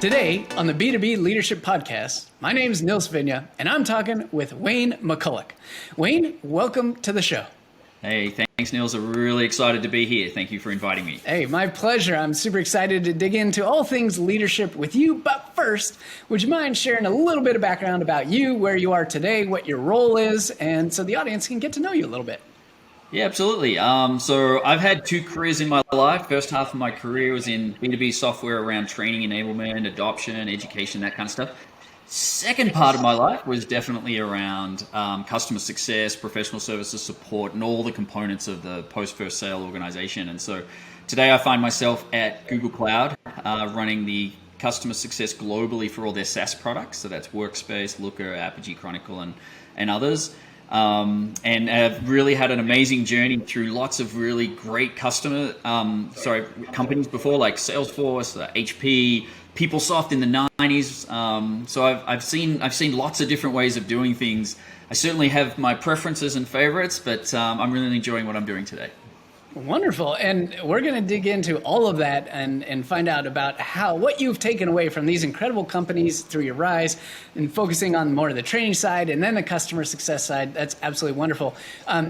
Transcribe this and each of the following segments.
Today on the B2B Leadership Podcast, my name is Nils Vinje, and I'm talking with Wayne McCulloch. Wayne, welcome to the show. Hey, thanks, Nils. I'm really excited to be here. Thank you for inviting me. Hey, my pleasure. I'm super excited to dig into all things leadership with you. But first, would you mind sharing a little bit of background about you, where you are today, what your role is, and so the audience can get to know you a little bit? Yeah, absolutely. So I've had two careers in my life. First half of my career was in B2B software around training enablement, adoption, education, that kind of stuff. Second part of my life was definitely around customer success, professional services support, and all the components of the post-first sale organization. And so today I find myself at Google Cloud running the customer success globally for all their SaaS products. So that's Workspace, Looker, Apogee Chronicle, and others. And have really had an amazing journey through lots of really great companies before, like Salesforce, HP, PeopleSoft in the 90s. So I've seen lots of different ways of doing things. I certainly have my preferences and favorites, but I'm really enjoying what I'm doing today. Wonderful. And we're going to dig into all of that and find out about what you've taken away from these incredible companies through your rise and focusing on more of the training side and then the customer success side. That's absolutely wonderful.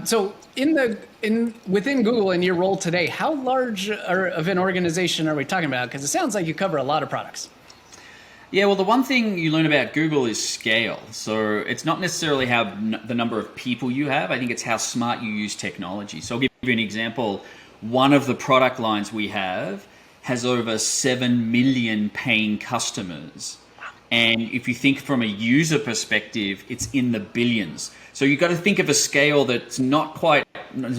So within Google in your role today, how large of an organization are we talking about? Because it sounds like you cover a lot of products. Yeah, well, the one thing you learn about Google is scale. So it's not necessarily the number of people you have. I think it's how smart you use technology. So I'll give you an example. One of the product lines we have has over 7 million paying customers. And if you think from a user perspective, it's in the billions. So you've got to think of a scale that's there's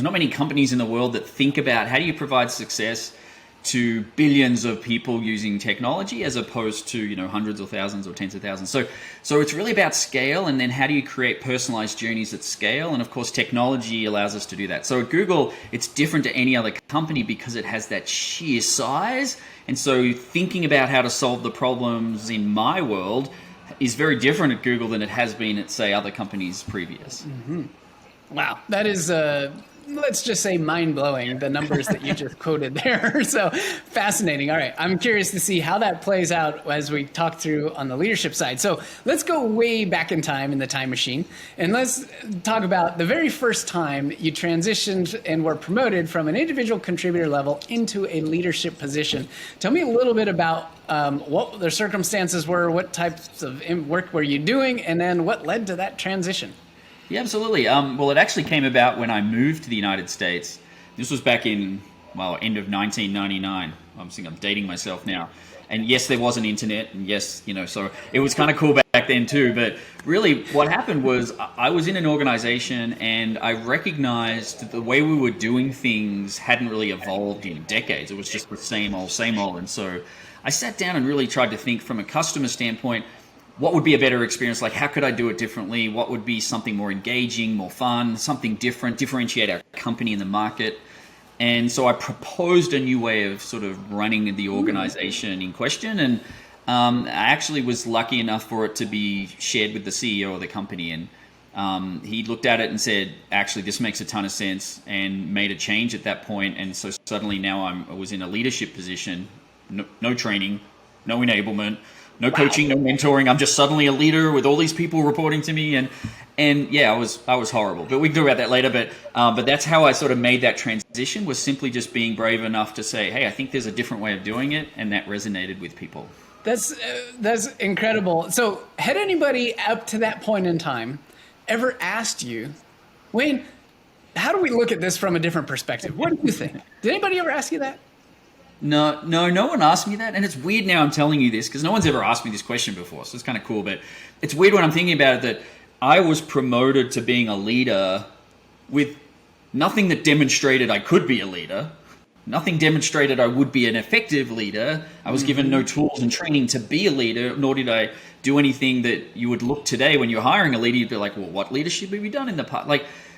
not many companies in the world that think about how do you provide success to billions of people using technology as opposed to, hundreds or thousands or tens of thousands. So it's really about scale, and then how do you create personalized journeys at scale? And of course, technology allows us to do that. So at Google, it's different to any other company because it has that sheer size. And so thinking about how to solve the problems in my world is very different at Google than it has been at, say, other companies previous. Mm-hmm. Wow, that is let's just say mind-blowing, the numbers that you just quoted there. So fascinating. All right. I'm curious to see how that plays out as we talk through on the leadership side. So let's go way back in time in the time machine, and let's talk about the very first time you transitioned and were promoted from an individual contributor level into a leadership position. Tell me a little bit about what the circumstances were, what types of work were you doing, and then what led to that transition? Yeah, absolutely. Well, it actually came about when I moved to the United States. This was back in, end of 1999. I'm dating myself now. And yes, there was an internet, and yes, so it was kind of cool back then too. But really what happened was I was in an organization and I recognized that the way we were doing things hadn't really evolved in decades. It was just the same old. And so I sat down and really tried to think from a customer standpoint, what would be a better experience? Like, how could I do it differently? What would be something more engaging, more fun, something different, differentiate our company in the market? And so I proposed a new way of sort of running the organization in question. And I actually was lucky enough for it to be shared with the CEO of the company. And he looked at it and said, actually, this makes a ton of sense, and made a change at that point. And so suddenly now I was in a leadership position, no training, no enablement, no coaching, no mentoring. I'm just suddenly a leader with all these people reporting to me, and yeah, I was horrible. But we can talk about that later. But that's how I sort of made that transition, was simply just being brave enough to say, hey, I think there's a different way of doing it, and that resonated with people. That's incredible. So, had anybody up to that point in time ever asked you, Wayne, how do we look at this from a different perspective? What do you think? Did anybody ever ask you that? No one asked me that. And it's weird now I'm telling you this because no one's ever asked me this question before. So it's kind of cool. But it's weird when I'm thinking about it that I was promoted to being a leader with nothing that demonstrated I could be a leader. Nothing demonstrated I would be an effective leader. I was given no tools and training to be a leader, nor did I do anything that you would look today when you're hiring a leader. You'd be like, well, what leadership have you done in the past?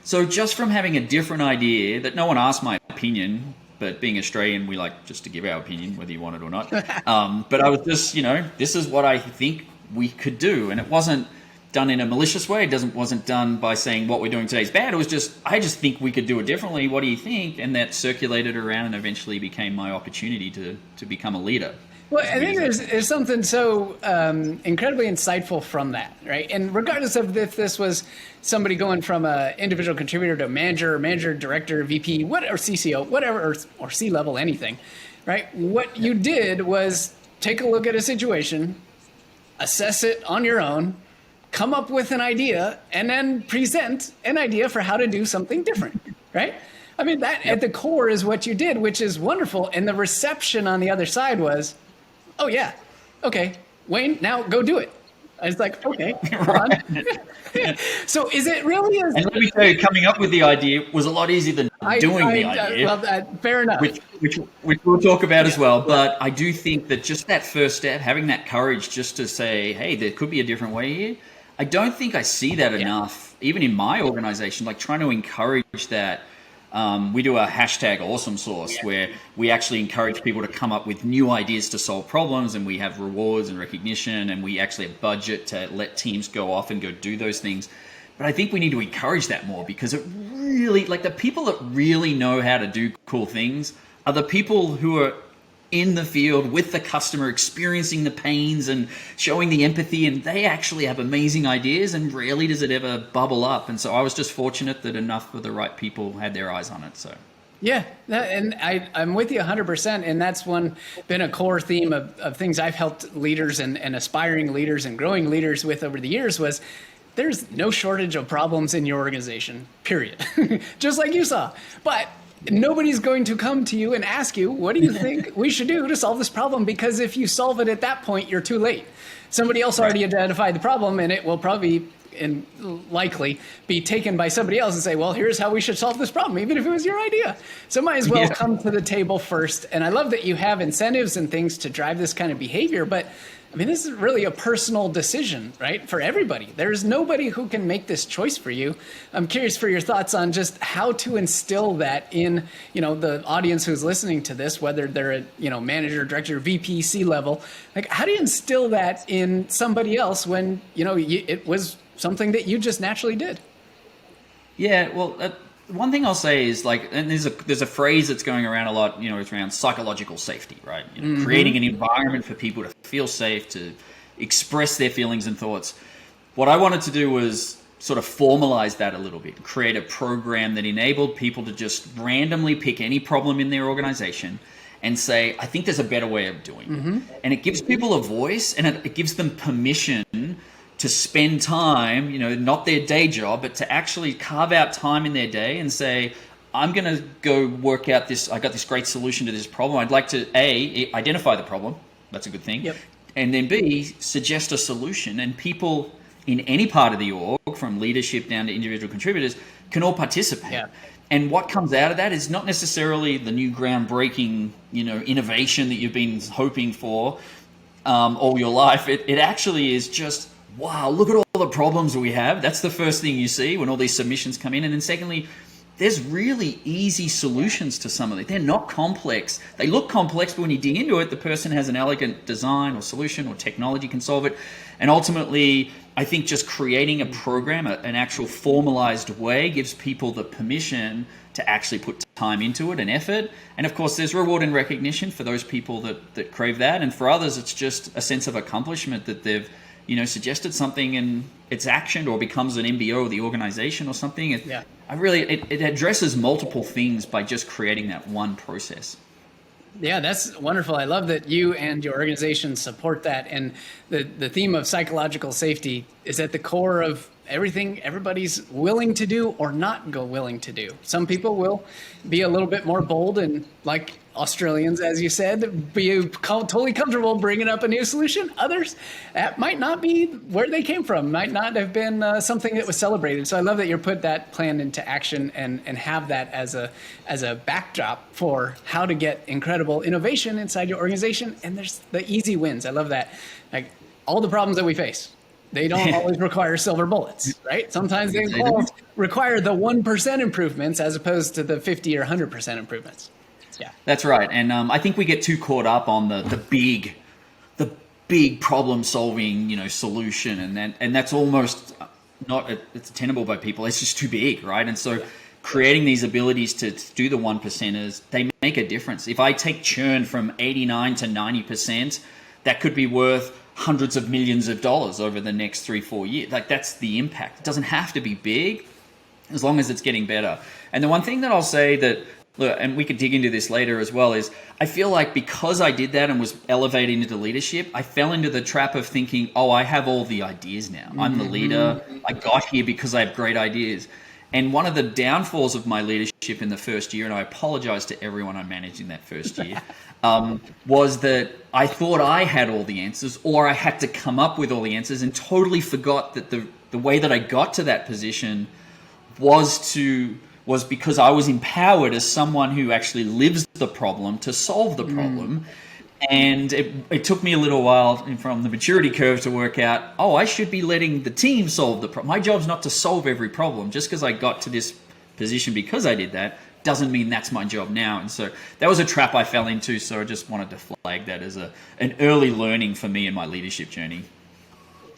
So just from having a different idea that no one asked my opinion, but being Australian, we like just to give our opinion, whether you want it or not. But I was just, this is what I think we could do. And it wasn't done in a malicious way. It wasn't done by saying what we're doing today is bad. It was just, I just think we could do it differently. What do you think? And that circulated around and eventually became my opportunity to become a leader. Well, I think there's something so incredibly insightful from that, right? And regardless of if this was somebody going from an individual contributor to manager, director, VP, what or CCO, whatever, or C-level, anything, right? What you did was take a look at a situation, assess it on your own, come up with an idea, and then present an idea for how to do something different, right? I mean, that at the core is what you did, which is wonderful. And the reception on the other side was, oh yeah, okay, Wayne, now go do it. I was like, okay. Right. So is it really as... And let me tell you, coming up with the idea was a lot easier than doing the idea. Fair enough. Which we'll talk about as well. But I do think that just that first step, having that courage just to say, hey, there could be a different way here. I don't think I see that enough, even in my organization, like trying to encourage that. We do a hashtag awesome source where we actually encourage people to come up with new ideas to solve problems, and we have rewards and recognition, and we actually have budget to let teams go off and go do those things. But I think we need to encourage that more, because it really, like, the people that really know how to do cool things are the people who are in the field with the customer, experiencing the pains and showing the empathy, and they actually have amazing ideas, and rarely does it ever bubble up. And so I was just fortunate that enough of the right people had their eyes on it. So yeah, and I'm with you 100%. And that's been a core theme of things I've helped leaders and aspiring leaders and growing leaders with over the years was, there's no shortage of problems in your organization, period. Just like you saw. But nobody's going to come to you and ask you, what do you think we should do to solve this problem? Because if you solve it at that point, you're too late. Somebody else already identified the problem, and it will probably and likely be taken by somebody else and say, well, here's how we should solve this problem, even if it was your idea. So might as well come to the table first. And I love that you have incentives and things to drive this kind of behavior. But I mean, this is really a personal decision, right? For everybody. There's nobody who can make this choice for you. I'm curious for your thoughts on just how to instill that in, the audience who's listening to this, whether they're a, manager, director, VP, C-level. Like, how do you instill that in somebody else when, it was something that you just naturally did? Yeah, well, one thing I'll say is, like, and there's a phrase that's going around a lot, it's around psychological safety, right? Creating an environment for people to feel safe, to express their feelings and thoughts. What I wanted to do was sort of formalize that a little bit, create a program that enabled people to just randomly pick any problem in their organization and say, I think there's a better way of doing it. And it gives people a voice, and it gives them permission to spend time, not their day job, but to actually carve out time in their day and say, I'm going to go work out this. I got this great solution to this problem. I'd like to A, identify the problem. That's a good thing. Yep. And then B, suggest a solution. And people in any part of the org, from leadership down to individual contributors, can all participate. Yeah. And what comes out of that is not necessarily the new groundbreaking, innovation that you've been hoping for all your life. It actually is just, wow, look at all the problems we have. That's the first thing you see when all these submissions come in. And then secondly, there's really easy solutions to some of it. They're not complex. They look complex, but when you dig into it, the person has an elegant design or solution, or technology can solve it. And ultimately, I think just creating a program, an actual formalized way, gives people the permission to actually put time into it and effort. And of course, there's reward and recognition for those people that crave that. And for others, it's just a sense of accomplishment that they've suggested something and it's actioned or becomes an MBO of the organization or something. It addresses multiple things by just creating that one process. Yeah, that's wonderful. I love that you and your organization support that. And the theme of psychological safety is at the core of everything everybody's willing to do or not willing to do. Some people will be a little bit more bold and, like Australians, as you said, be totally comfortable bringing up a new solution. Others, that might not be where they came from, might not have been something that was celebrated. So I love that you put that plan into action and have that as a backdrop for how to get incredible innovation inside your organization. And there's the easy wins. I love that. Like, all the problems that we face, they don't always require silver bullets, right? Sometimes they require the 1% improvements as opposed to the 50 or 100% improvements. Yeah, that's right. And I think we get too caught up on the big problem solving, solution, and that's almost not it's attainable by people. It's just too big, right? And so creating these abilities to do the 1%ers, they make a difference. If I take churn from 89 to 90%, that could be worth hundreds of millions of dollars over the next 3-4 years. Like, that's the impact. It doesn't have to be big as long as it's getting better. And the one thing that I'll say that, look, and we could dig into this later as well, is I feel like because I did that and was elevating into leadership, I fell into the trap of thinking, oh, I have all the ideas now. I'm the leader. I got here because I have great ideas. And one of the downfalls of my leadership in the first year, and I apologize to everyone I managed in that first year, was that I thought I had all the answers, or I had to come up with all the answers, and totally forgot that the way that I got to that position was because I was empowered as someone who actually lives the problem to solve the problem. And it took me a little while from the maturity curve to work out, oh, I should be letting the team solve the problem. My job's not to solve every problem. Just because I got to this position because I did that doesn't mean that's my job now. And so that was a trap I fell into. So I just wanted to flag that as an early learning for me in my leadership journey.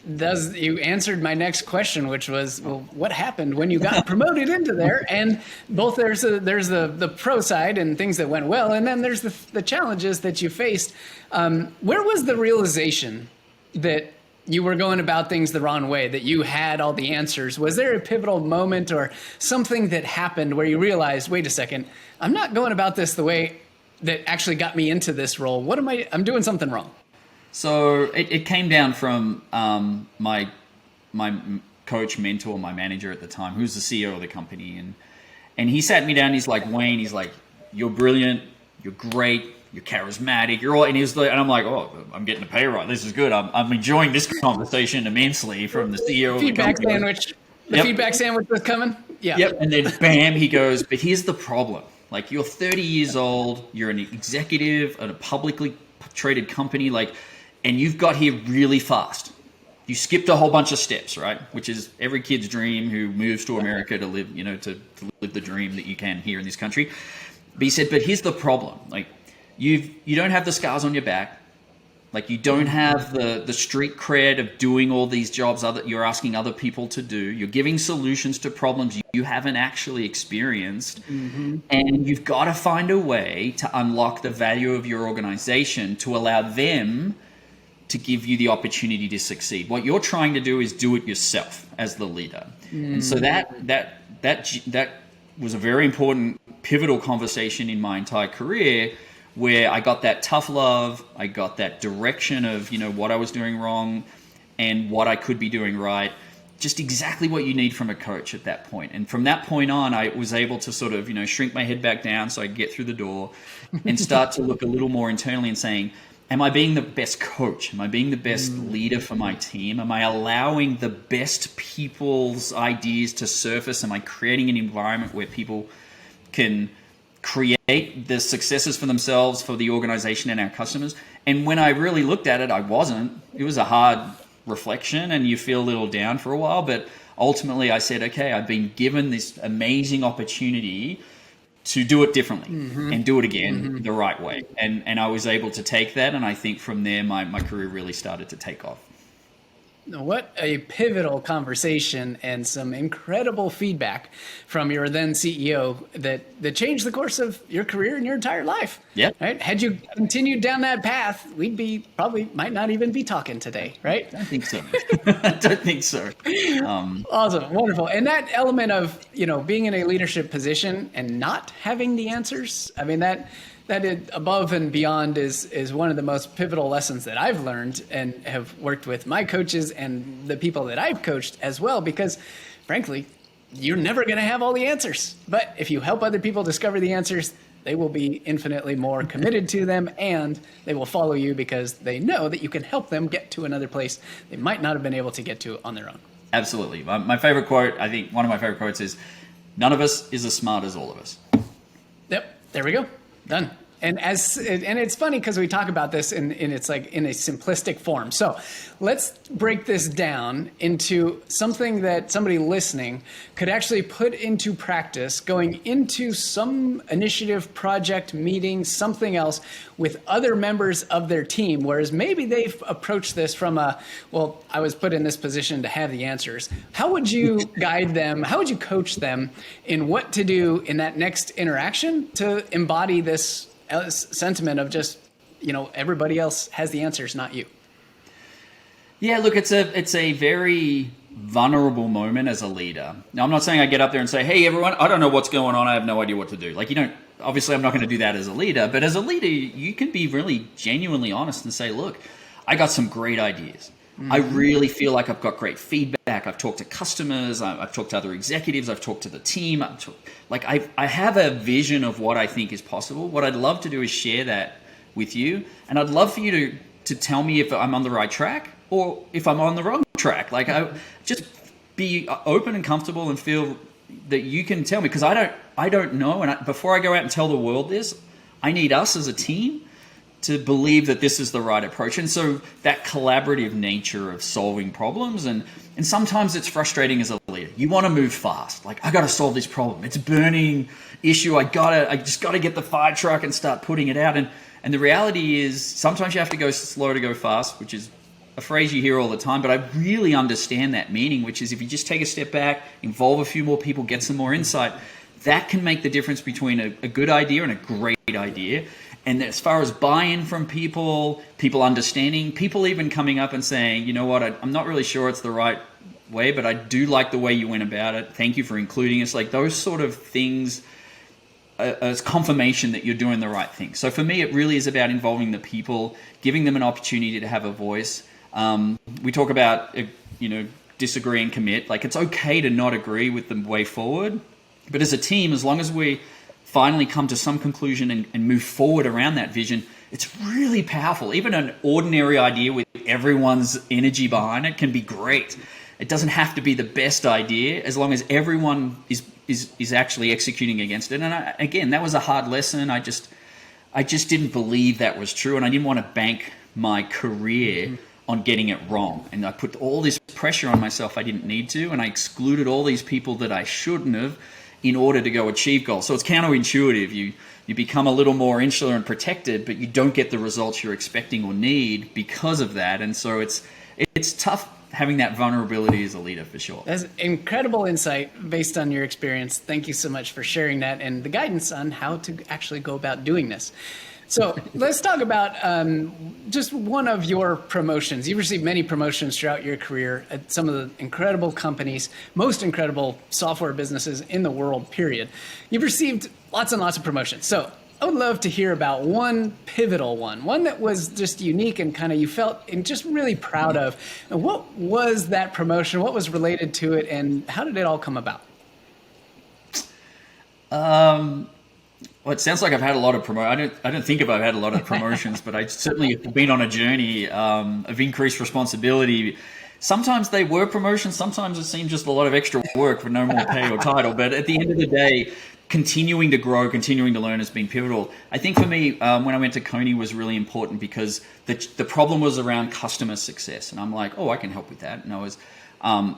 You answered my next question, which was, well, what happened when you got promoted into there? And both there's the pro side and things that went well, and then there's the challenges that you faced. Where was the realization that you were going about things the wrong way, that you had all the answers? Was there a pivotal moment or something that happened where you realized, wait a second, I'm not going about this the way that actually got me into this role? I'm doing something wrong. So it came down from my coach, mentor, my manager at the time, who's the CEO of the company. And he sat me down, he's like, Wayne, he's like, you're brilliant, you're great, you're charismatic, you're all, and I'm like, oh, I'm getting a pay rise. This is good. I'm enjoying this conversation immensely from the CEO of the company. Feedback sandwich was coming? Yeah. Yep. And then bam, he goes, but here's the problem. Like, you're 30 years old, you're an executive at a publicly traded company, and you've got here really fast. You skipped a whole bunch of steps, right? Which is every kid's dream who moves to America to live, to live the dream that you can here in this country. But he said, but here's the problem. Like, you don't have the scars on your back. Like, you don't have the street cred of doing all these jobs you're asking other people to do. You're giving solutions to problems you haven't actually experienced. Mm-hmm. And you've got to find a way to unlock the value of your organization to allow them to give you the opportunity to succeed. What you're trying to do is do it yourself as the leader. And so that was a very important, pivotal conversation in my entire career, where I got that tough love, I got that direction of, what I was doing wrong and what I could be doing right. Just exactly what you need from a coach at that point. And from that point on, I was able to sort of, shrink my head back down so I could get through the door and start to look a little more internally and saying, am I being the best coach? Am I being the best leader for my team? Am I allowing the best people's ideas to surface? Am I creating an environment where people can create the successes for themselves, for the organization and our customers? And when I really looked at it, I wasn't. It was a hard reflection and you feel a little down for a while. But ultimately I said, okay, I've been given this amazing opportunity to do it differently and do it again the right way. And I was able to take that. And I think from there, my career really started to take off. What a pivotal conversation and some incredible feedback from your then CEO that changed the course of your career and your entire life. Yeah. Right? Had you continued down that path, might not even be talking today, right? I don't think so. I don't think so. Awesome. Wonderful. And that element of, being in a leadership position and not having the answers, I mean, that is above and beyond is one of the most pivotal lessons that I've learned and have worked with my coaches and the people that I've coached as well, because frankly, you're never going to have all the answers. But if you help other people discover the answers, they will be infinitely more committed to them and they will follow you because they know that you can help them get to another place they might not have been able to get to on their own. Absolutely. My favorite quote, I think one of my favorite quotes is, none of us is as smart as all of us. Yep. There we go. Done. And it's funny because we talk about this in it's like in a simplistic form. So let's break this down into something that somebody listening could actually put into practice going into some initiative, project, meeting, something else with other members of their team. Whereas maybe they've approached this from well, I was put in this position to have the answers. How would you guide them? How would you coach them in what to do in that next interaction to embody this sentiment of just, everybody else has the answers, not you? Yeah, look, it's a very vulnerable moment as a leader. Now, I'm not saying I get up there and say, hey, everyone, I don't know what's going on. I have no idea what to do. Obviously, I'm not going to do that as a leader. But as a leader, you can be really genuinely honest and say, look, I got some great ideas. Mm-hmm. I really feel like I've got great feedback. I've talked to customers. I've talked to other executives. I've talked to the team. I have a vision of what I think is possible. What I'd love to do is share that with you. And I'd love for you to tell me if I'm on the right track or if I'm on the wrong track. I just be open and comfortable and feel that you can tell me, because I don't know. And before I go out and tell the world this, I need us as a team to believe that this is the right approach. And so that collaborative nature of solving problems, and sometimes it's frustrating as a leader. You want to move fast. I got to solve this problem. It's a burning issue. I just got to get the fire truck and start putting it out. And the reality is sometimes you have to go slow to go fast, which is a phrase you hear all the time, but I really understand that meaning, which is if you just take a step back, involve a few more people, get some more insight, that can make the difference between a good idea and a great idea. And as far as buy-in from people understanding, people even coming up and saying, you know what, I'm not really sure it's the right way, but I do like the way you went about it. Thank you for including us. Those sort of things as confirmation that you're doing the right thing. So for me, it really is about involving the people, giving them an opportunity to have a voice. We talk about, disagree and commit. It's okay to not agree with the way forward. But as a team, as long as we finally come to some conclusion and move forward around that vision, it's really powerful. Even an ordinary idea with everyone's energy behind it can be great. It doesn't have to be the best idea as long as everyone is actually executing against it. And again, that was a hard lesson. I just didn't believe that was true, and I didn't want to bank my career on getting it wrong. And I put all this pressure on myself I didn't need to, and I excluded all these people that I shouldn't have in order to go achieve goals. So it's counterintuitive. You become a little more insular and protected, but you don't get the results you're expecting or need because of that. And so it's tough having that vulnerability as a leader, for sure. That's incredible insight based on your experience. Thank you so much for sharing that and the guidance on how to actually go about doing this. So let's talk about just one of your promotions. You've received many promotions throughout your career at some of the incredible companies, most incredible software businesses in the world, period. You've received lots and lots of promotions. So I would love to hear about one pivotal one that was just unique and kind of you felt and just really proud of. And what was that promotion? What was related to it? And how did it all come about? Well, it sounds like I've had a lot of promotions. I don't think I've had a lot of promotions, but I certainly have been on a journey of increased responsibility. Sometimes they were promotions. Sometimes it seemed just a lot of extra work for no more pay or title. But at the end of the day, continuing to grow, continuing to learn has been pivotal. I think for me, when I went to Coney was really important because the problem was around customer success. And I'm like, I can help with that. And I was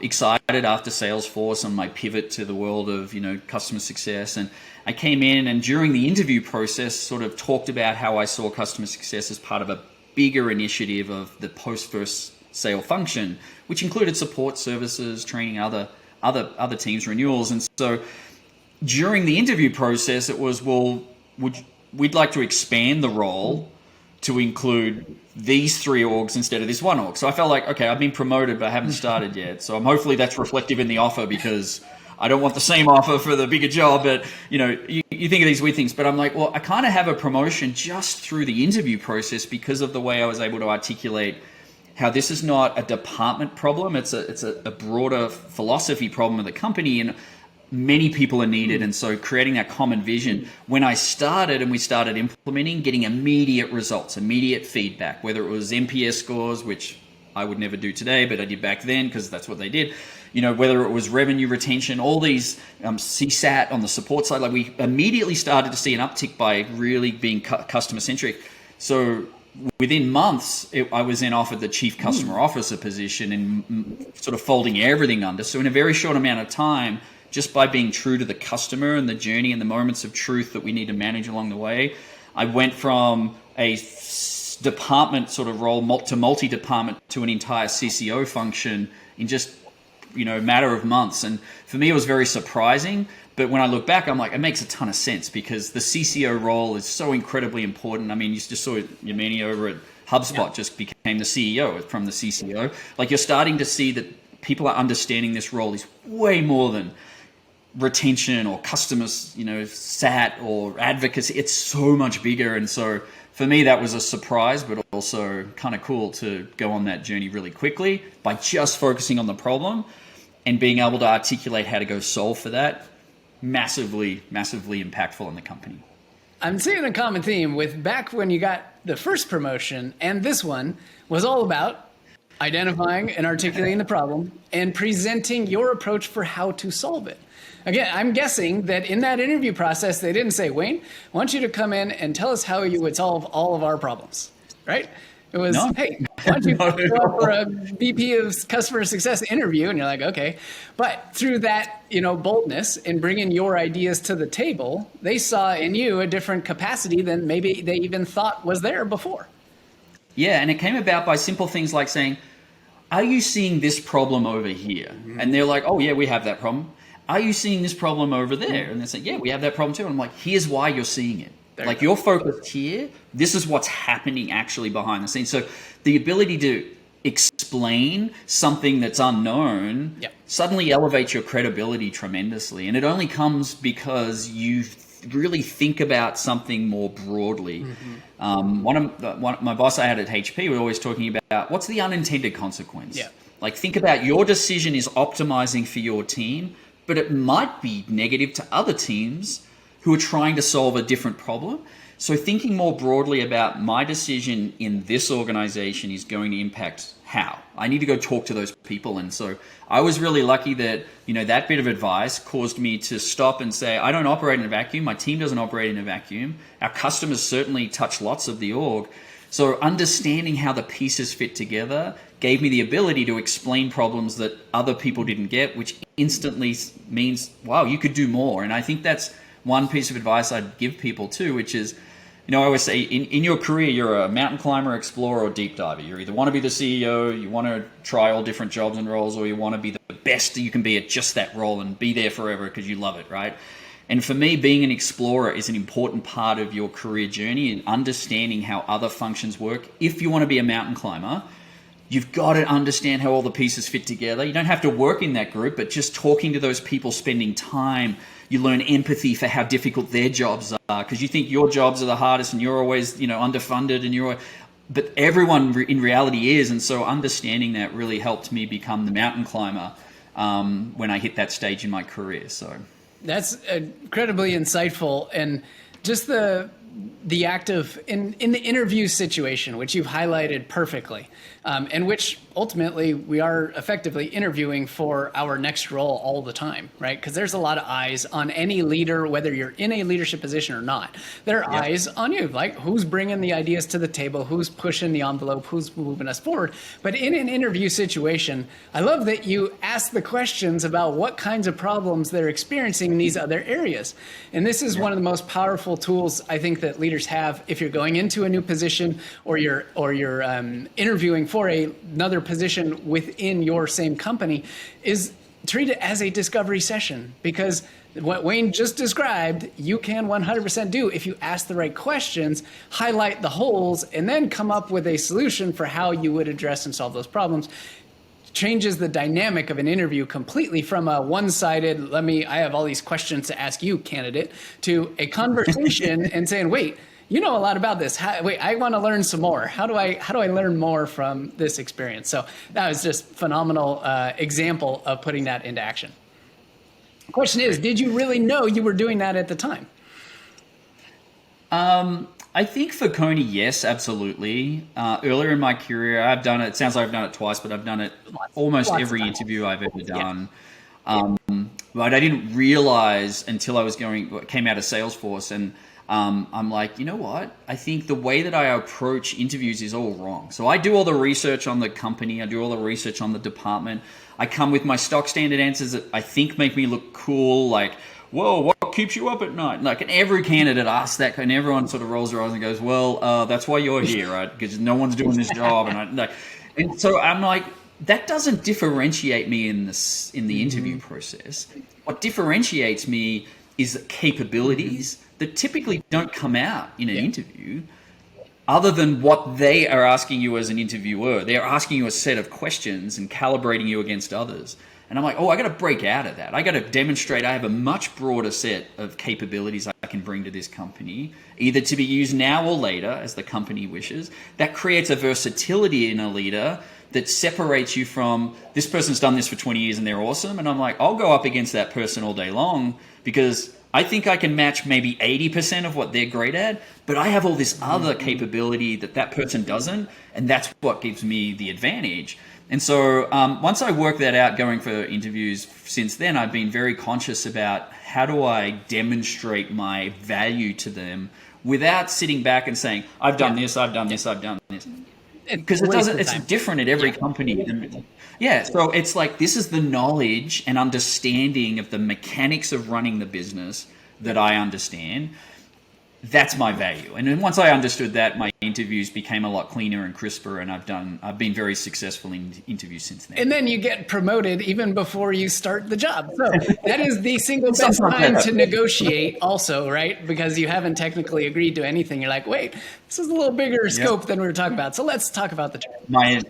excited after Salesforce on my pivot to the world of, customer success. And I came in and during the interview process sort of talked about how I saw customer success as part of a bigger initiative of the post-first sale function, which included support services, training other teams, renewals. And so during the interview process, it was, we'd like to expand the role to include these 3 orgs instead of this 1 org. So I felt like, okay, I've been promoted, but I haven't started yet. So hopefully that's reflective in the offer because I don't want the same offer for the bigger job. But, you think of these weird things. But I'm like, I kind of have a promotion just through the interview process because of the way I was able to articulate how this is not a department problem. It's a broader philosophy problem of the company. And many people are needed. And so creating that common vision, when I started and we started implementing, getting immediate results, immediate feedback, whether it was NPS scores, which I would never do today, but I did back then because that's what they did. whether it was revenue retention, all these CSAT on the support side, like we immediately started to see an uptick by really being customer centric. So within months, I was then offered the chief customer officer position and sort of folding everything under. So in a very short amount of time, just by being true to the customer and the journey and the moments of truth that we need to manage along the way, I went from a department sort of role to multi-department to an entire CCO function in just a matter of months. And for me, it was very surprising. But when I look back, I'm like, it makes a ton of sense because the CCO role is so incredibly important. I mean, you just saw Yamini over at HubSpot just became the CEO from the CCO. Like, you're starting to see that people are understanding this role is way more than retention or customers, SAT or advocacy. It's so much bigger. And so for me, that was a surprise, but also kind of cool to go on that journey really quickly by just focusing on the problem and being able to articulate how to go solve for that. Massively, massively impactful in the company. I'm seeing a common theme with back when you got the first promotion and this one was all about identifying and articulating the problem and presenting your approach for how to solve it. Again, I'm guessing that in that interview process, they didn't say, Wayne, I want you to come in and tell us how you would solve all of our problems, right? It was, no. Hey, why don't you go for a VP of customer success interview? And you're like, okay. But through that, boldness and bringing your ideas to the table, they saw in you a different capacity than maybe they even thought was there before. Yeah, and it came about by simple things like saying, are you seeing this problem over here? Mm-hmm. And they're like, oh, yeah, we have that problem. Are you seeing this problem over there? And they say, yeah, we have that problem too. And I'm like, here's why you're seeing it. Like, you're focused here. This is what's happening actually behind the scenes. So the ability to explain something that's unknown suddenly elevates your credibility tremendously. And it only comes because you really think about something more broadly. Mm-hmm. My boss I had at HP, we're always talking about what's the unintended consequence. Yeah. Like, think about your decision is optimizing for your team, but it might be negative to other teams who are trying to solve a different problem. So thinking more broadly about my decision in this organization is going to impact how. I need to go talk to those people. And so I was really lucky that, that bit of advice caused me to stop and say, I don't operate in a vacuum. My team doesn't operate in a vacuum. Our customers certainly touch lots of the org. So understanding how the pieces fit together gave me the ability to explain problems that other people didn't get, which instantly means, wow, you could do more. And I think that's one piece of advice I'd give people too, which is, I always say in your career, you're a mountain climber, explorer, or deep diver. You either want to be the CEO, you want to try all different jobs and roles, or you want to be the best that you can be at just that role and be there forever because you love it, right? And for me, being an explorer is an important part of your career journey and understanding how other functions work. If you want to be a mountain climber, you've got to understand how all the pieces fit together. You don't have to work in that group, but just talking to those people, spending time, you learn empathy for how difficult their jobs are because you think your jobs are the hardest and you're always, underfunded but everyone in reality is. And so understanding that really helped me become the mountain climber when I hit that stage in my career. So that's incredibly insightful. And just the act of in the interview situation, which you've highlighted perfectly, and which ultimately we are effectively interviewing for our next role all the time, right? Because there's a lot of eyes on any leader, whether you're in a leadership position or not. There are eyes on you, like who's bringing the ideas to the table, who's pushing the envelope, who's moving us forward. But in an interview situation, I love that you ask the questions about what kinds of problems they're experiencing in these other areas. And this is one of the most powerful tools I think that leaders have if you're going into a new position or you're interviewing for another position within your same company, is treat it as a discovery session, because what Wayne just described, you can 100% do if you ask the right questions, highlight the holes, and then come up with a solution for how you would address and solve those problems. Changes the dynamic of an interview completely from a one-sided, I have all these questions to ask you, candidate, to a conversation and saying, wait, you know a lot about this. I want to learn some more. How do I learn more from this experience? So that was just phenomenal example of putting that into action. The question is, did you really know you were doing that at the time? I think for Coney, yes, absolutely. Earlier in my career, I've done it. It sounds like I've done it twice, but I've done it almost Lots of every times. interview I've ever done. But I didn't realize until I came out of Salesforce, and I'm like, you know what? I think the way that I approach interviews is all wrong. So I do all the research on the company. I do all the research on the department. I come with my stock standard answers that I think make me look cool, like, whoa, what keeps you up at night? Like, and every candidate asks that, and everyone sort of rolls their eyes and goes, well, that's why you're here, right? Because no one's doing this job. And so I'm like, that doesn't differentiate me in the interview process. What differentiates me is capabilities that typically don't come out in an interview, other than what they are asking you as an interviewer. They're asking you a set of questions and calibrating you against others. And I'm like, oh, I got to break out of that. I got to demonstrate I have a much broader set of capabilities I can bring to this company, either to be used now or later as the company wishes. That creates a versatility in a leader that separates you from, this person's done this for 20 years and they're awesome. And I'm like, I'll go up against that person all day long because I think I can match maybe 80% of what they're great at, but I have all this other capability that person doesn't. And that's what gives me the advantage. And so once I worked that out going for interviews since then, I've been very conscious about how do I demonstrate my value to them without sitting back and saying, I've done this, I've done this, I've done this. Because it's different at every company. Yeah, so it's like, this is the knowledge and understanding of the mechanics of running the business that I understand. That's my value. And then once I understood that, my interviews became a lot cleaner and crisper, and I've been very successful in interviews since then. And then you get promoted even before you start the job. So that is the single best time to negotiate also, right? Because you haven't technically agreed to anything. You're like, wait, this is a little bigger scope than we were talking about. So let's talk about the term.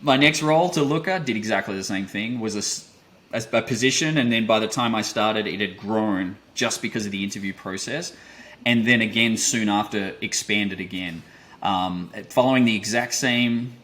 My next role to Looker did exactly the same thing, was a position, and then by the time I started, it had grown just because of the interview process. And then again, soon after, expanded again, following the exact same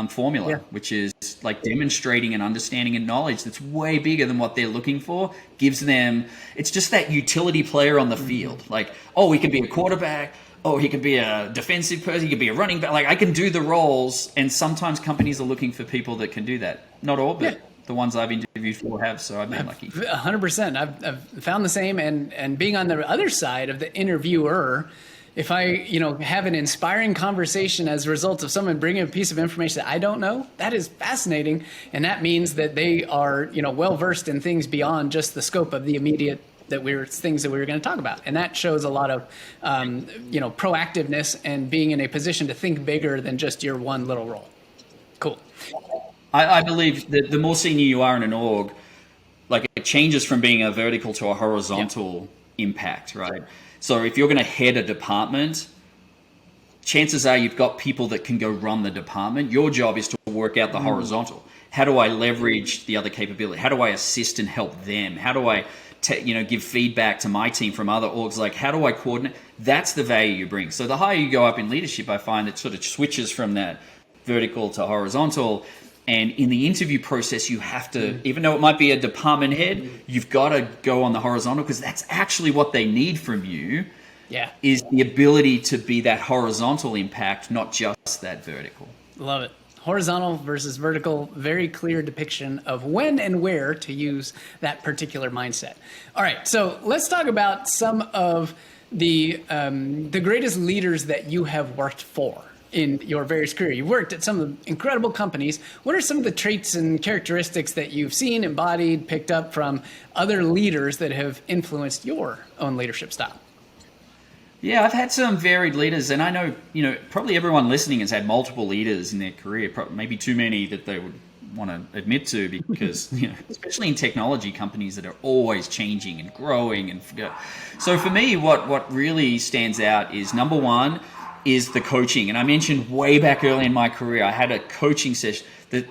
formula, which is like demonstrating an understanding and knowledge that's way bigger than what they're looking for, gives them, it's just that utility player on the field. Like, oh, he can be a quarterback. Oh, he could be a defensive person. He could be a running back. Like, I can do the roles. And sometimes companies are looking for people that can do that. Not all, but the ones I've interviewed for have, so I've been lucky. 100%. I've found the same. And being on the other side of the interviewer, if I, have an inspiring conversation as a result of someone bringing a piece of information that I don't know, that is fascinating. And that means that they are, well-versed in things beyond just the scope of the immediate things that we were going to talk about. And that shows a lot of, proactiveness and being in a position to think bigger than just your one little role. Cool. I believe that the more senior you are in an org, like, it changes from being a vertical to a horizontal impact, right? So if you're going to head a department, chances are you've got people that can go run the department. Your job is to work out the horizontal. How do I leverage the other capability? How do I assist and help them? How do I give feedback to my team from other orgs? Like, how do I coordinate? That's the value you bring. So the higher you go up in leadership, I find it sort of switches from that vertical to horizontal. And in the interview process, you have to, even though it might be a department head, you've got to go on the horizontal, because that's actually what they need from you. Yeah, is the ability to be that horizontal impact, not just that vertical. Love it. Horizontal versus vertical, very clear depiction of when and where to use that particular mindset. All right, so let's talk about some of the greatest leaders that you have worked for in your various career. You've worked at some of the incredible companies. What are some of the traits and characteristics that you've seen, embodied, picked up from other leaders that have influenced your own leadership style? Yeah, I've had some varied leaders, and I know, probably everyone listening has had multiple leaders in their career, maybe too many that they would want to admit to, because, especially in technology companies that are always changing and growing. And so for me, what really stands out is, number one, is the coaching. And I mentioned way back early in my career, I had a coaching session. The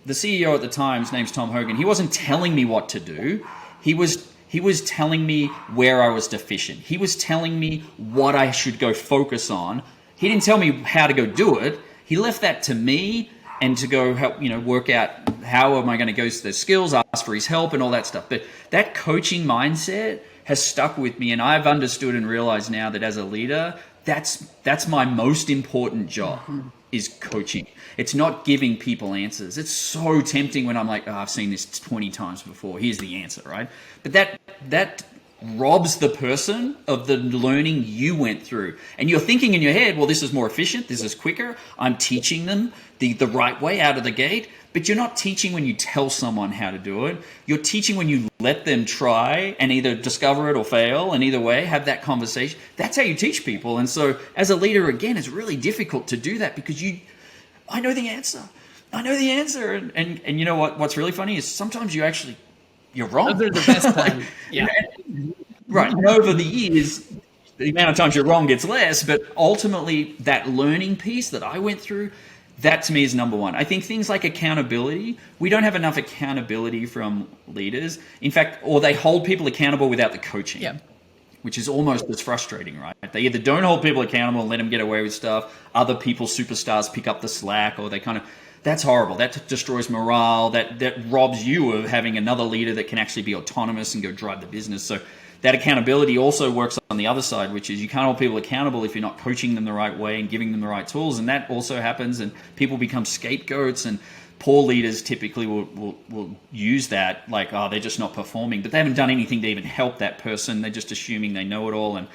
CEO at the time, his name's Tom Hogan, he wasn't telling me what to do. He was telling me where I was deficient. He was telling me what I should go focus on. He didn't tell me how to go do it. He left that to me, and to go help, work out how am I going to go to those skills, ask for his help and all that stuff. But that coaching mindset has stuck with me. And I've understood and realized now that as a leader, that's my most important job, is coaching. It's not giving people answers. It's so tempting when I'm like, oh, I've seen this 20 times before. Here's the answer, right? But that robs the person of the learning you went through. And you're thinking in your head, well, this is more efficient, this is quicker, I'm teaching them the right way out of the gate. But you're not teaching when you tell someone how to do it. You're teaching when you let them try and either discover it or fail, and either way, have that conversation. That's how you teach people. And so as a leader, again, it's really difficult to do that because I know the answer. I know the answer. And you know what's really funny is sometimes you're wrong. Those are the best times. Yeah. Right. And over the years, the amount of times you're wrong gets less, but ultimately that learning piece that I went through, that to me is number one. I think things like accountability, we don't have enough accountability from leaders. In fact, or they hold people accountable without the coaching, which is almost as frustrating, right? They either don't hold people accountable and let them get away with stuff. Other people, superstars, pick up the slack, or they that's horrible. That destroys morale. That robs you of having another leader that can actually be autonomous and go drive the business. So that accountability also works on the other side, which is you can't hold people accountable if you're not coaching them the right way and giving them the right tools. And that also happens, and people become scapegoats, and poor leaders typically will use that like, oh, they're just not performing, but they haven't done anything to even help that person. They're just assuming they know it all. And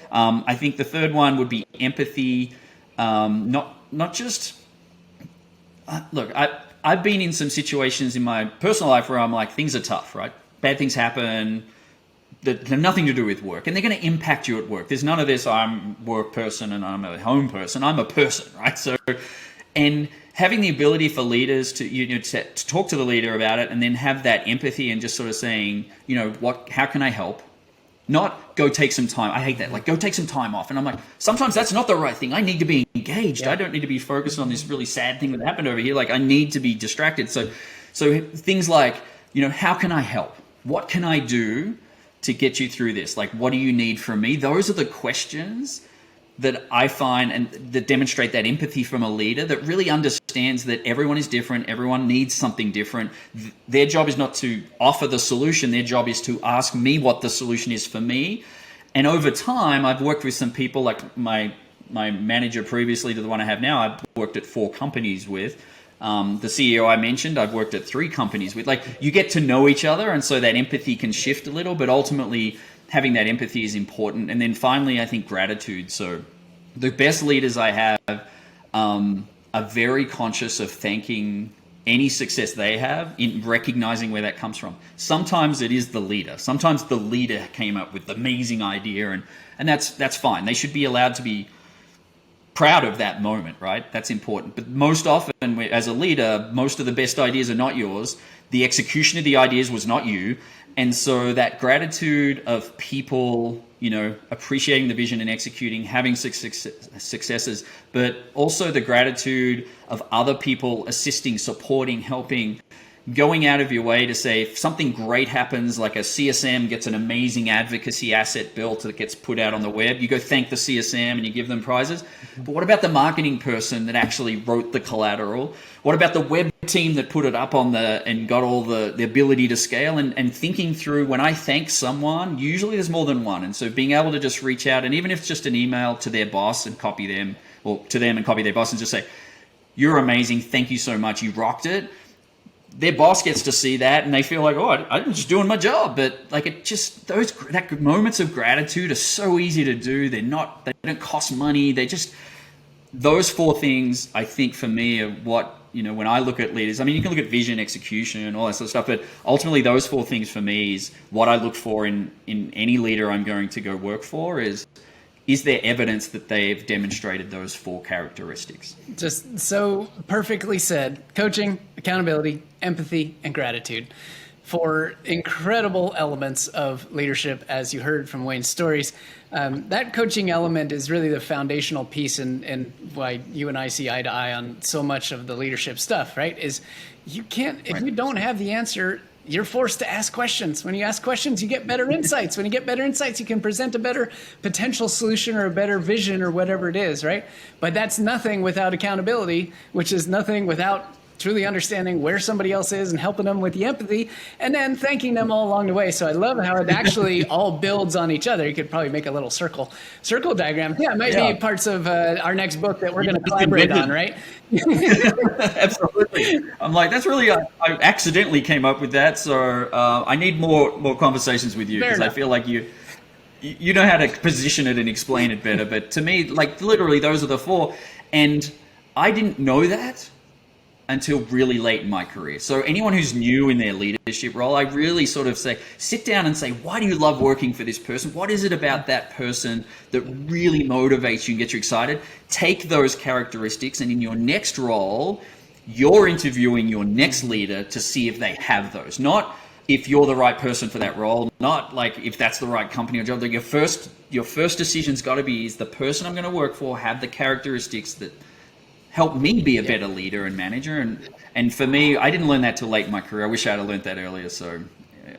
I think the third one would be empathy. Not just, look, I've been in some situations in my personal life where I'm like, things are tough, right? Bad things happen that have nothing to do with work, and they're going to impact you at work. There's none of this, I'm a work person and I'm a home person. I'm a person, right? So, and having the ability for leaders to talk to the leader about it, and then have that empathy and just sort of saying, how can I help? Not go take some time. I hate that. Like, go take some time off. And I'm like, sometimes that's not the right thing. I need to be engaged. Yeah. I don't need to be focused on this really sad thing that happened over here. Like, I need to be distracted. So things like, how can I help? What can I do to get you through this? Like, what do you need from me? Those are the questions that I find and that demonstrate that empathy from a leader that really understands that everyone is different. Everyone needs something different. Their job is not to offer the solution. Their job is to ask me what the solution is for me. And over time, I've worked with some people like my manager previously to the one I have now. I've worked at 4 companies with. The CEO I mentioned, I've worked at 3 companies with. Like, you get to know each other, and so that empathy can shift a little, but ultimately having that empathy is important. And then finally, I think gratitude. So the best leaders I have are very conscious of thanking any success they have, in recognizing where that comes from. Sometimes it is the leader. Sometimes the leader came up with the amazing idea, and that's fine. They should be allowed to be proud of that moment, right? That's important. But most often, as a leader, most of the best ideas are not yours. The execution of the ideas was not you. And so that gratitude of people, appreciating the vision and executing, having successes, but also the gratitude of other people assisting, supporting, helping, going out of your way to say if something great happens, like a CSM gets an amazing advocacy asset built that gets put out on the web, you go thank the CSM and you give them prizes. But what about the marketing person that actually wrote the collateral? What about the web team that put it up on and got all the ability to scale? And thinking through, when I thank someone, usually there's more than one. And so being able to just reach out, and even if it's just an email to their boss and copy them, or to them and copy their boss and just say, you're amazing, thank you so much, you rocked it. Their boss gets to see that and they feel like, oh, I'm just doing my job. But like, it just, that moments of gratitude are so easy to do. They don't cost money. Those 4 things, I think, for me, are what, when I look at leaders, I mean, you can look at vision, execution, all that sort of stuff, but ultimately those 4 things for me is what I look for in any leader I'm going to go work for is there evidence that they've demonstrated those 4 characteristics? Just so perfectly said. Coaching, accountability, empathy, and gratitude. 4 incredible elements of leadership, as you heard from Wayne's stories. That coaching element is really the foundational piece and why you and I see eye to eye on so much of the leadership stuff, right? Is you can't, if you don't have the answer, you're forced to ask questions. When you ask questions, you get better insights. When you get better insights, you can present a better potential solution or a better vision or whatever it is, right? But that's nothing without accountability, which is nothing without truly understanding where somebody else is and helping them with the empathy, and then thanking them all along the way. So I love how it actually all builds on each other. You could probably make a little circle diagram. Yeah, it might be parts of our next book that we're going to collaborate on, right? Absolutely. I'm like, that's really, I accidentally came up with that. So I need more conversations with you, because I feel like you know how to position it and explain it better. But to me, like, literally those are the four. And I didn't know that until really late in my career. So anyone who's new in their leadership role, I really sort of say, sit down and say, why do you love working for this person? What is it about that person that really motivates you and gets you excited? Take those characteristics, and in your next role, you're interviewing your next leader to see if they have those. Not if you're the right person for that role, not like if that's the right company or job. Like your first decision's got to be, is the person I'm going to work for have the characteristics that help me be a better leader and manager. And for me, I didn't learn that till late in my career. I wish I had learned that earlier. So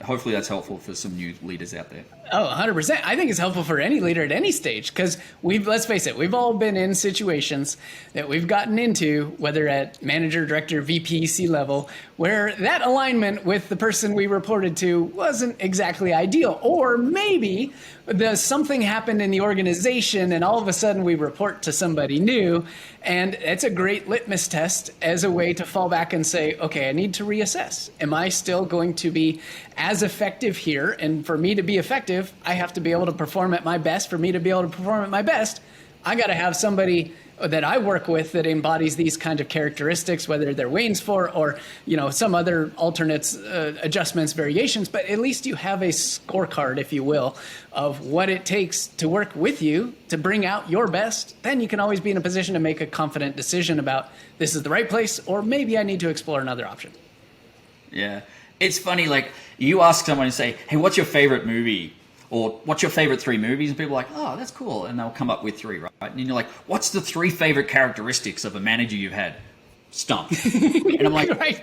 hopefully that's helpful for some new leaders out there. Oh, 100%. I think it's helpful for any leader at any stage, because let's face it, we've all been in situations that we've gotten into, whether at manager, director, VP, C-level, where that alignment with the person we reported to wasn't exactly ideal. Or maybe something happened in the organization and all of a sudden we report to somebody new. And it's a great litmus test as a way to fall back and say, okay, I need to reassess. Am I still going to be as effective here? And for me to be effective, I have to be able to perform at my best. For me to be able to perform at my best, I got to have somebody that I work with that embodies these kind of characteristics, whether they're Wayne's for or some other alternates, adjustments, variations. But at least you have a scorecard, if you will, of what it takes to work with you to bring out your best. Then you can always be in a position to make a confident decision about this is the right place, or maybe I need to explore another option. Yeah. It's funny, like you ask someone and say, hey, what's your favorite movie? Or what's your favorite 3 movies? And people are like, oh, that's cool. And they'll come up with 3, right? And you're like, what's the 3 favorite characteristics of a manager you've had? Stump. And I'm like, right.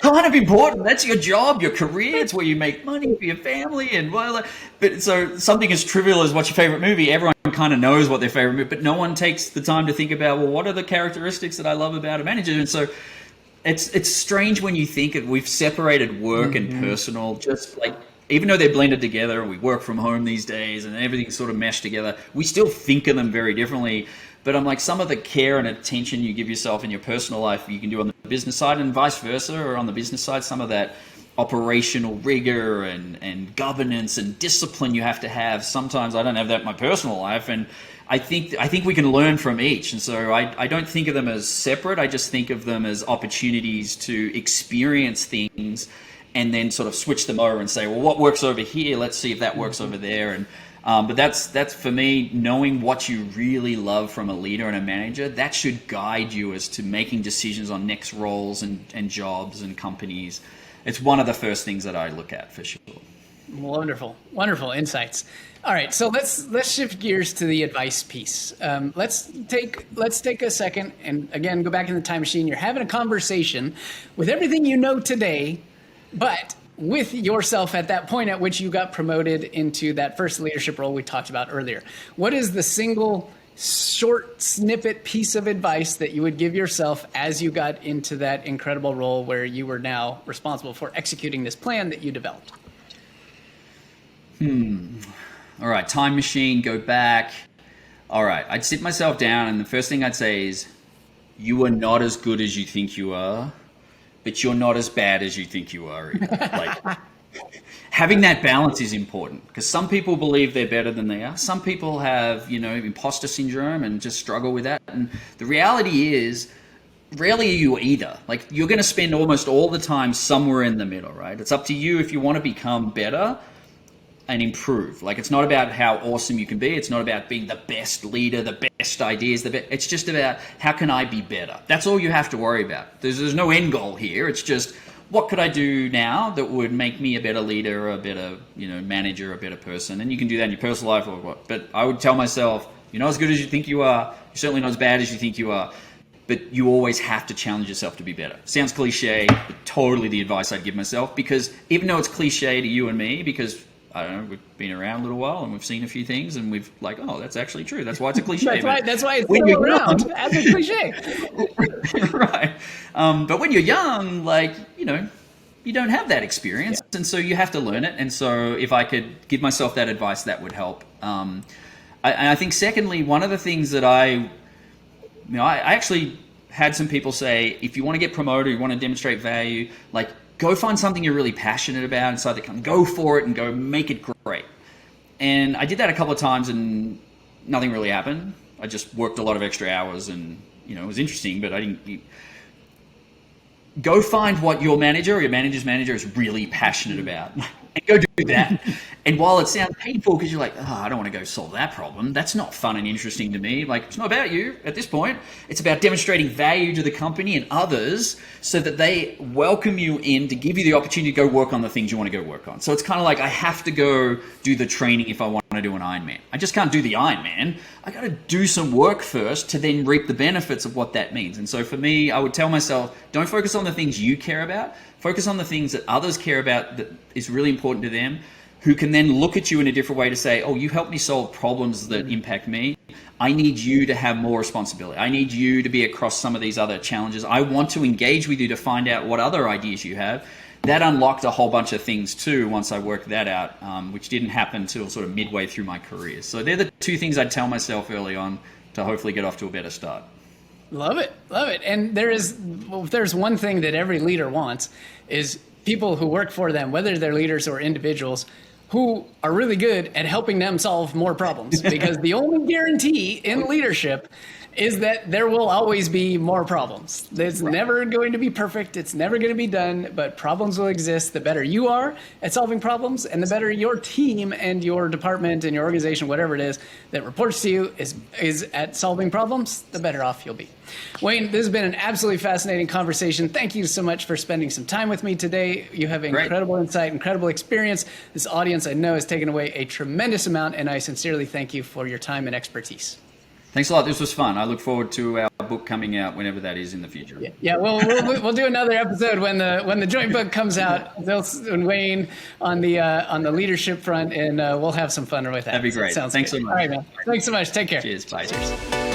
Kind of important. That's your job, your career. It's where you make money for your family. And but so something as trivial as what's your favorite movie, everyone kind of knows what their favorite movie, but no one takes the time to think about, well, what are the characteristics that I love about a manager? And so it's strange when you think we've separated work and personal, just like, even though they're blended together and we work from home these days and everything's sort of meshed together, we still think of them very differently. But I'm like, some of the care and attention you give yourself in your personal life, you can do on the business side, and vice versa, or on the business side, some of that operational rigor and governance and discipline you have to have. Sometimes I don't have that in my personal life. And I think we can learn from each. And so I don't think of them as separate. I just think of them as opportunities to experience things and then sort of switch them over and say, well, what works over here? Let's see if that works over there. And but that's for me, knowing what you really love from a leader and a manager, that should guide you as to making decisions on next roles and jobs and companies. It's one of the first things that I look at for sure. Wonderful insights. All right, so let's shift gears to the advice piece. Let's take a second and again go back in the time machine. You're having a conversation with everything you know today, but with yourself at that point at which you got promoted into that first leadership role we talked about earlier. What is the single short snippet piece of advice that you would give yourself as you got into that incredible role where you were now responsible for executing this plan that you developed? All right, time machine, go back. All right, I'd sit myself down and the first thing I'd say is, you are not as good as you think you are, but you're not as bad as you think you are either. Like, having that balance is important, because some people believe they're better than they are. Some people have, imposter syndrome and just struggle with that. And the reality is, rarely are you either. Like, you're going to spend almost all the time somewhere in the middle, right? It's up to you if you want to become better and improve. Like, it's not about how awesome you can be. It's not about being the best leader, the best ideas. It's just about, how can I be better? That's all you have to worry about. There's no end goal here. It's just, what could I do now that would make me a better leader, a better, manager, a better person? And you can do that in your personal life or what. But I would tell myself, you're not as good as you think you are. You're certainly not as bad as you think you are. But you always have to challenge yourself to be better. Sounds cliche, but totally the advice I'd give myself, because even though it's cliche to you and me, because I don't know, we've been around a little while and we've seen a few things and we've like, oh, that's actually true. That's why it's a cliche. That's why it's still around as a cliche. Right. But when you're young, like, you know, you don't have that experience. And so you have to learn it. And so if I could give myself that advice, that would help. I think secondly, one of the things that I actually had some people say, if you want to get promoted, you want to demonstrate value, like go find something you're really passionate about inside the company, go for it and go make it great. And I did that a couple of times and nothing really happened. I just worked a lot of extra hours and, you know, it was interesting, but I didn't. Go find what your manager or your manager's manager is really passionate about and go do that. And while it sounds painful because you're like, oh, I don't want to go solve that problem, that's not fun and interesting to me. Like, it's not about you at this point. It's about demonstrating value to the company and others so that they welcome you in to give you the opportunity to go work on the things you want to go work on. So it's kind of like I have to go do the training if I want to do an Ironman. I just can't do the Ironman. I got to do some work first to then reap the benefits of what that means. And so for me, I would tell myself, don't focus on the things you care about. Focus on the things that others care about that is really important to them, who can then look at you in a different way to say, oh, you helped me solve problems that impact me. I need you to have more responsibility. I need you to be across some of these other challenges. I want to engage with you to find out what other ideas you have. That unlocked a whole bunch of things too once I worked that out, which didn't happen until sort of midway through my career. So they're the two things I'd tell myself early on to hopefully get off to a better start. Love it. Love it. And if there's one thing that every leader wants is people who work for them, whether they're leaders or individuals, who are really good at helping them solve more problems. Because the only guarantee in leadership is that there will always be more problems. It's never going to be perfect. It's never going to be done, but problems will exist. The better you are at solving problems and the better your team and your department and your organization, whatever it is that reports to you is at solving problems, the better off you'll be. Wayne, this has been an absolutely fascinating conversation. Thank you so much for spending some time with me today. You have incredible insight, incredible experience. This audience I know has taken away a tremendous amount, and I sincerely thank you for your time and expertise. Thanks a lot. This was fun. I look forward to our book coming out whenever that is in the future. Yeah. We'll do another episode when the joint book comes out. Nils and Wayne on the leadership front, and we'll have some fun with that. That'd be great. Sounds Thanks good. so much. All right, man. Thanks so much. Take care. Cheers. Bye. Cheers.